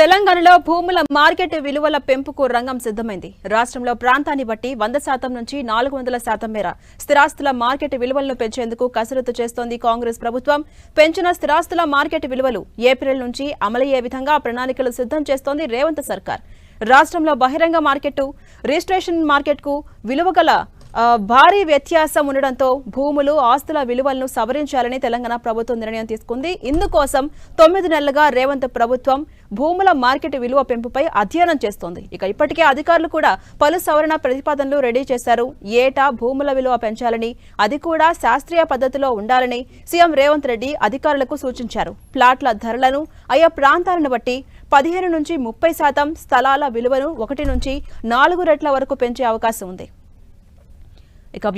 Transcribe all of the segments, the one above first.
తెలంగాణలో భూముల మార్కెట్ విలువల పెంపుకు రంగం సిద్ధమైంది. రాష్ట్రంలో ప్రాంతాన్ని బట్టి 100% నుంచి 400% మేర స్థిరాస్తుల మార్కెట్ విలువలను పెంచేందుకు కసరత్తు చేస్తోంది కాంగ్రెస్ ప్రభుత్వం. పెంచిన స్థిరాస్తుల మార్కెట్ విలువలు ఏప్రిల్ నుంచి అమలయ్యే విధంగా ప్రణాళికలు సిద్ధం చేస్తోంది రేవంత్ సర్కార్. రాష్ట్రంలో బహిరంగ మార్కెట్, రిజిస్ట్రేషన్ మార్కెట్కు విలువగల భారీ వ్యత్యాసం ఉండడంతో భూములు, ఆస్తుల విలువలను సవరించాలని తెలంగాణ ప్రభుత్వం నిర్ణయం తీసుకుంది. ఇందుకోసం 9 నెలలుగా రేవంత్ ప్రభుత్వం భూముల మార్కెట్ విలువ పెంపుపై అధ్యయనం చేస్తోంది. ఇప్పటికే అధికారులు కూడా పలు సవరణ ప్రతిపాదనలు రెడీ చేశారు. ఏటా భూముల విలువ పెంచాలని, అది కూడా శాస్త్రీయ పద్ధతిలో ఉండాలని సీఎం రేవంత్ రెడ్డి అధికారులకు సూచించారు. ప్లాట్ల ధరలను ఆయా ప్రాంతాలను బట్టి 15 నుంచి 30% స్థలాల విలువను 1 నుంచి 4 రెట్ల వరకు పెంచే అవకాశం ఉంది.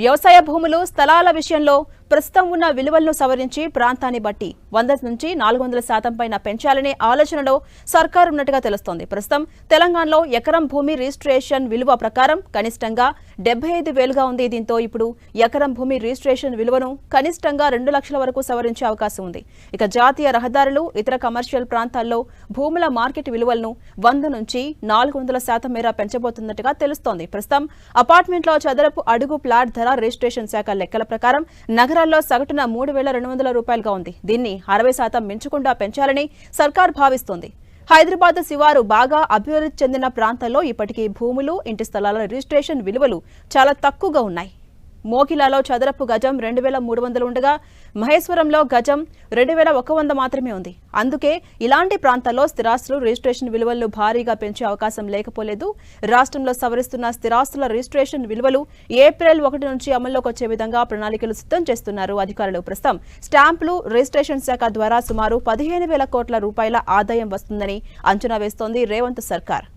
వ్యవసాయ భూములు, స్థలాల విషయంలో ప్రస్తుతం ఉన్న విలువలను సవరించి ప్రాంతాన్ని బట్టి 100 నుంచి 400% పైన పెంచాలనే ఆలోచనలో సర్కారు ఉన్నట్టుగా తెలుస్తోంది. ప్రస్తుతం తెలంగాణలో ఎకరం భూమి రిజిస్ట్రేషన్ విలువ ప్రకారం కనిష్టంగా 75,000గా ఉంది. దీంతో ఇప్పుడు ఎకరం భూమి రిజిస్ట్రేషన్ విలువను కనిష్టంగా 2 లక్షల వరకు సవరించే అవకాశం ఉంది. జాతీయ రహదారులు, ఇతర కమర్షియల్ ప్రాంతాల్లో భూముల మార్కెట్ విలువలను 100 నుంచి 400% మేర పెంచబోతున్నట్టుగా తెలుస్తోంది. ప్రస్తుతం అపార్ట్మెంట్లో చదరపు అడుగు ప్లాట్ ధర రిజిస్ట్రేషన్ శాఖ లెక్కల ప్రకారం నగరాల్లో సగటున 3,200 రూపాయలుగా ఉంది. దీన్ని 60% మించకుండా పెంచాలని సర్కార్ భావిస్తోంది. హైదరాబాద్ శివారు బాగా అభివృద్ధి చెందిన ప్రాంతాల్లో ఇప్పటికీ భూములు, ఇంటి స్థలాల రిజిస్ట్రేషన్ విలువలు చాలా తక్కువగా ఉన్నాయి. మోకిలాలో చదరపు గజం 2,300 ఉండగా మహేశ్వరంలో గజం 2,100 మాత్రమే ఉంది. అందుకే ఇలాంటి ప్రాంతాల్లో స్థిరాస్తులు రిజిస్ట్రేషన్ విలువలను భారీగా పెంచే అవకాశం లేకపోలేదు. రాష్ట్రంలో సవరిస్తున్న స్థిరాస్తుల రిజిస్ట్రేషన్ విలువలు ఏప్రిల్ 1 నుంచి అమల్లోకి వచ్చే విధంగా ప్రణాళికలు సిద్ధం చేస్తున్నారు అధికారులు. ప్రస్తుతం స్టాంపులు, రిజిస్ట్రేషన్ శాఖ ద్వారా సుమారు 15,000 కోట్ల రూపాయల ఆదాయం వస్తుందని అంచనా వేస్తోంది రేవంత్ సర్కార్.